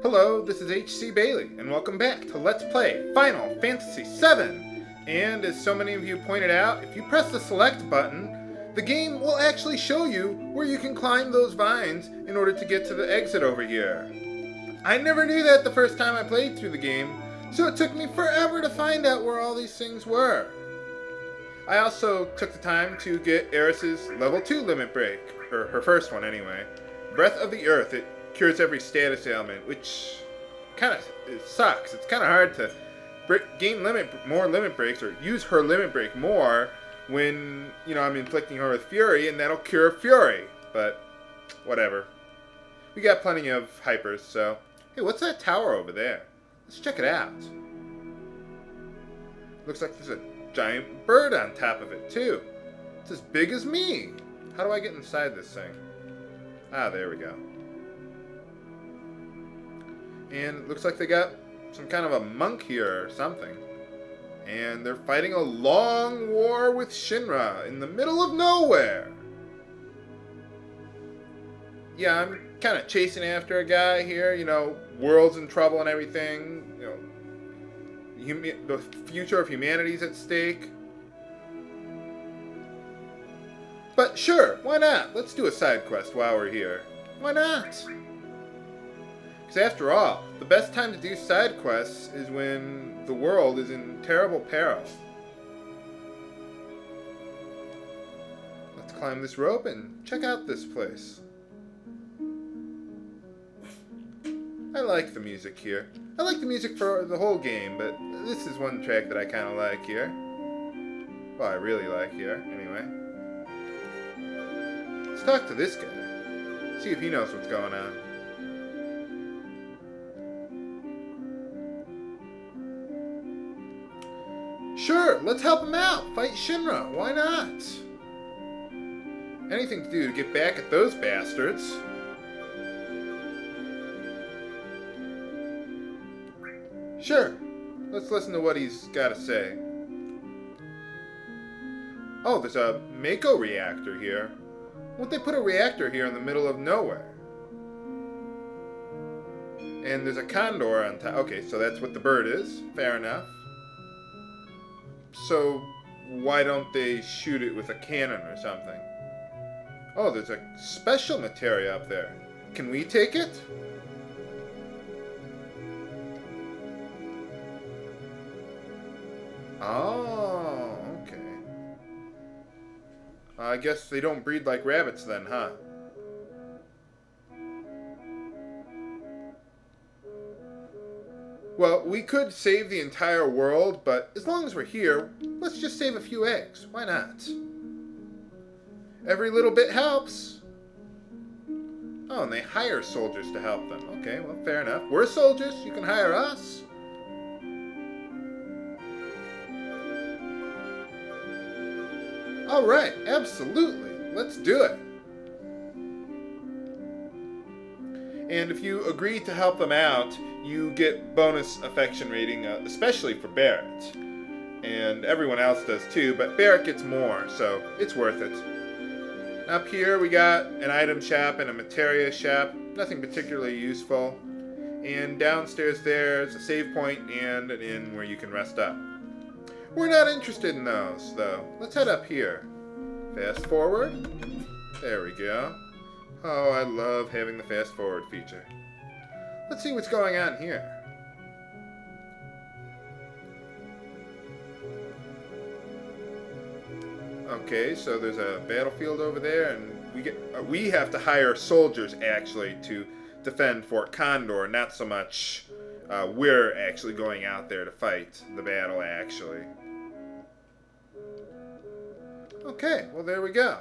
Hello, this is H.C. Bailey, and welcome back to Let's Play Final Fantasy VII. And as so many of you pointed out, if you press the select button, the game will actually show you where you can climb those vines in order to get to the exit over here. I never knew that the first time I played through the game, so it took me forever to find out where all these things were. I also took the time to get Eris's level 2 limit break, or her first one anyway. Breath of the Earth. It cures every status ailment, which kind of sucks. It's kind of hard to gain more limit breaks or use her limit break more when, I'm inflicting her with Fury, and that'll cure Fury. But whatever. We got plenty of hypers, so... Hey, what's that tower over there? Let's check it out. Looks like there's a giant bird on top of it, too. It's as big as me. How do I get inside this thing? Ah, there we go. And it looks like they got some kind of a monk here or something. And they're fighting a long war with Shinra in the middle of nowhere. Yeah, I'm kind of chasing after a guy here, world's in trouble and everything. The future of humanity's at stake. But sure, why not? Let's do a side quest while we're here. Why not? Because after all, the best time to do side quests is when the world is in terrible peril. Let's climb this rope and check out this place. I like the music here. I like the music for the whole game, but this is one track that I kind of like here. Well, I really like here, anyway. Let's talk to this guy. See if he knows what's going on. Sure, let's help him out. Fight Shinra. Why not? Anything to do to get back at those bastards. Sure. Let's listen to what he's got to say. Oh, there's a Mako reactor here. Why'd they put a reactor here in the middle of nowhere? And there's a Condor on top. Okay, so that's what the bird is. Fair enough. So, why don't they shoot it with a cannon or something? Oh, there's a special materia up there. Can we take it? Oh, okay. I guess they don't breed like rabbits then, huh? Well, we could save the entire world, but as long as we're here, let's just save a few eggs. Why not? Every little bit helps. Oh, and they hire soldiers to help them. Okay, well, fair enough. We're soldiers. You can hire us. All right, absolutely. Let's do it. And if you agree to help them out, you get bonus affection rating, especially for Barrett. And everyone else does too, but Barrett gets more, so it's worth it. Up here we got an item shop and a materia shop, nothing particularly useful. And downstairs there's a save point and an inn where you can rest up. We're not interested in those, though. Let's head up here. Fast forward. There we go. Oh, I love having the fast forward feature. Let's see what's going on here. Okay, so there's a battlefield over there, and we have to hire soldiers actually to defend Fort Condor. Not so much we're actually going out there to fight the battle actually. Okay, well there we go.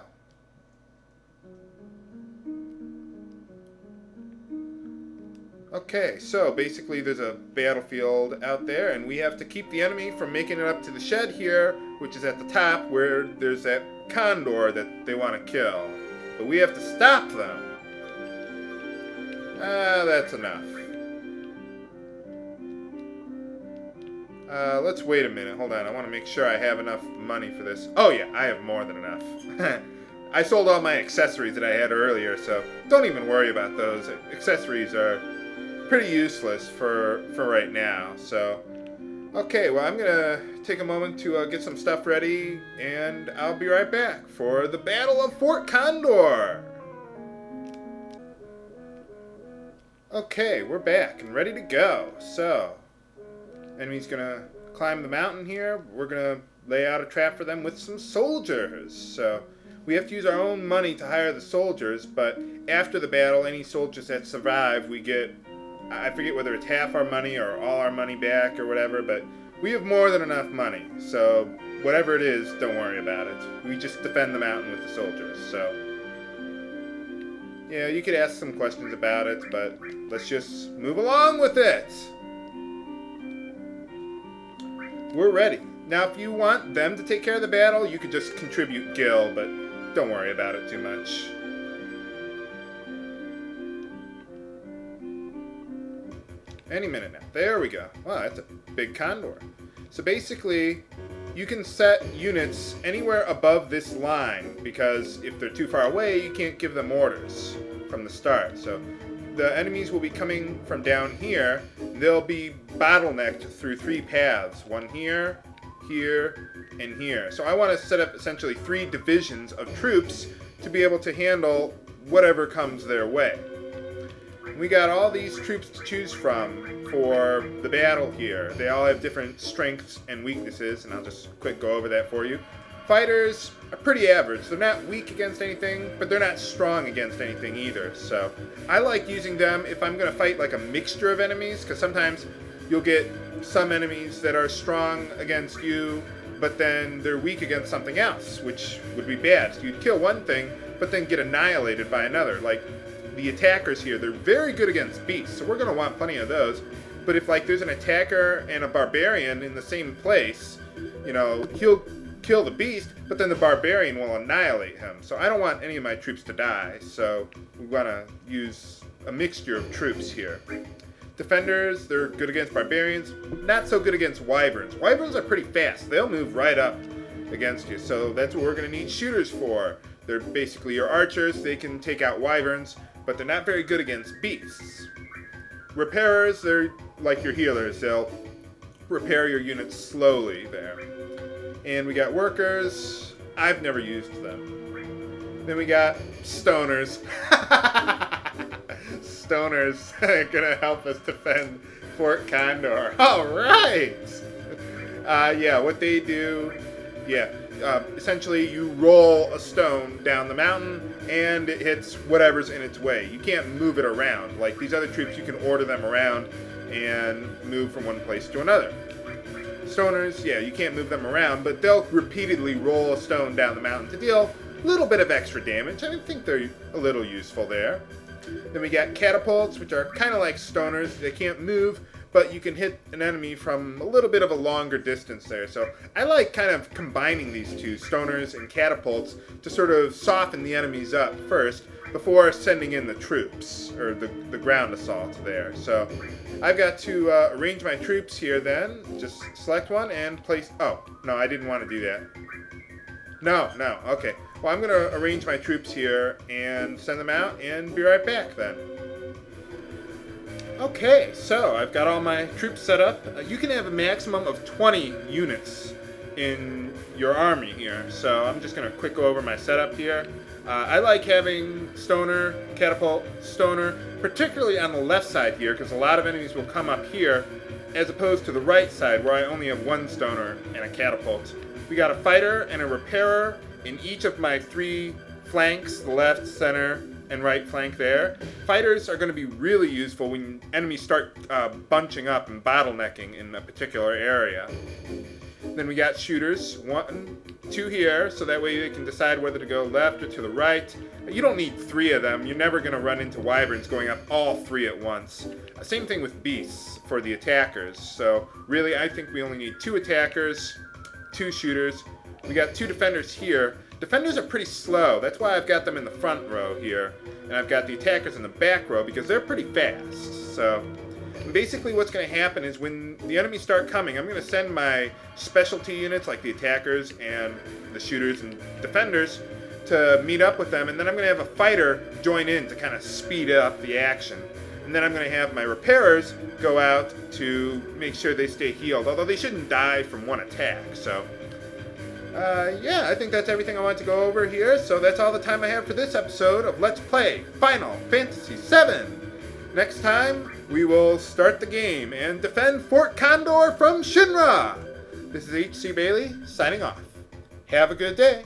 Okay, so basically there's a battlefield out there, and we have to keep the enemy from making it up to the shed here, which is at the top, where there's that condor that they want to kill. But we have to stop them. That's enough. Let's wait a minute. Hold on, I want to make sure I have enough money for this. Oh yeah, I have more than enough. I sold all my accessories that I had earlier, so don't even worry about those. Accessories are pretty useless for right now. So, okay, well, I'm gonna take a moment to get some stuff ready, and I'll be right back for the Battle of Fort Condor. Okay, we're back and ready to go. So, enemy's gonna climb the mountain here. We're gonna lay out a trap for them with some soldiers. So, we have to use our own money to hire the soldiers, but after the battle, any soldiers that survive, we get, I forget whether it's half our money or all our money back or whatever, but we have more than enough money. So, whatever it is, don't worry about it. We just defend the mountain with the soldiers. So, yeah, you could ask some questions about it, but let's just move along with it. We're ready. Now, if you want them to take care of the battle, you could just contribute Gil, but don't worry about it too much. Any minute now. There we go. Wow, that's a big condor. So basically, you can set units anywhere above this line, because if they're too far away, you can't give them orders from the start. So the enemies will be coming from down here. They'll be bottlenecked through 3 paths. One here, here, and here. So I want to set up essentially 3 divisions of troops to be able to handle whatever comes their way. We got all these troops to choose from for the battle here. They all have different strengths and weaknesses, and I'll just quick go over that for you. Fighters are pretty average. They're not weak against anything, but they're not strong against anything either. So I like using them if I'm going to fight like a mixture of enemies, because sometimes you'll get some enemies that are strong against you, but then they're weak against something else, which would be bad. So you'd kill one thing, but then get annihilated by another. Like the attackers here, they're very good against beasts, so we're going to want plenty of those. But if like there's an attacker and a barbarian in the same place, you know, he'll kill the beast, but then the barbarian will annihilate him. So I don't want any of my troops to die, so we want to use a mixture of troops here. Defenders, they're good against barbarians, not so good against wyverns. Wyverns are pretty fast. They'll move right up against you, so that's what we're going to need shooters for. They're basically your archers. They can take out wyverns, but they're not very good against beasts. Repairers, they're like your healers. They'll repair your units slowly there. And we got workers. I've never used them. Then we got stoners. Stoners are gonna help us defend Fort Condor. All right. Yeah, what they do, essentially you roll a stone down the mountain and it hits whatever's in its way. You can't move it around. Like these other troops, you can order them around and move from one place to another. Stoners, yeah, you can't move them around, but they'll repeatedly roll a stone down the mountain to deal a little bit of extra damage. I think they're a little useful there. Then we got catapults, which are kind of like stoners. They can't move, but you can hit an enemy from a little bit of a longer distance there. So I like kind of combining these two, stoners and catapults, to sort of soften the enemies up first before sending in the troops, or the ground assault there. So I've got to arrange my troops here then. Just select one and place... Oh, no, I didn't want to do that. No, okay. Well, I'm going to arrange my troops here and send them out and be right back then. Okay, so I've got all my troops set up. You can have a maximum of 20 units in your army here. So I'm just going to quick go over my setup here. I like having stoner, catapult, stoner, particularly on the left side here, because a lot of enemies will come up here, as opposed to the right side where I only have one stoner and a catapult. We got a fighter and a repairer in each of my 3 flanks, the left, center, and right flank there. Fighters are going to be really useful when enemies start bunching up and bottlenecking in a particular area. Then we got shooters, 1, 2 here, so that way they can decide whether to go left or to the right. You don't need 3 of them. You're never going to run into wyverns going up all 3 at once. Same thing with beasts for the attackers. So really, I think we only need 2 attackers, 2 shooters. We got 2 defenders here. Defenders are pretty slow. That's why I've got them in the front row here. And I've got the attackers in the back row because they're pretty fast. So basically what's going to happen is when the enemies start coming, I'm going to send my specialty units like the attackers and the shooters and defenders to meet up with them. And then I'm going to have a fighter join in to kind of speed up the action. And then I'm going to have my repairers go out to make sure they stay healed, although they shouldn't die from one attack. So, yeah, I think that's everything I want to go over here. So that's all the time I have for this episode of Let's Play Final Fantasy VII. Next time, we will start the game and defend Fort Condor from Shinra. This is H.C. Bailey, signing off. Have a good day.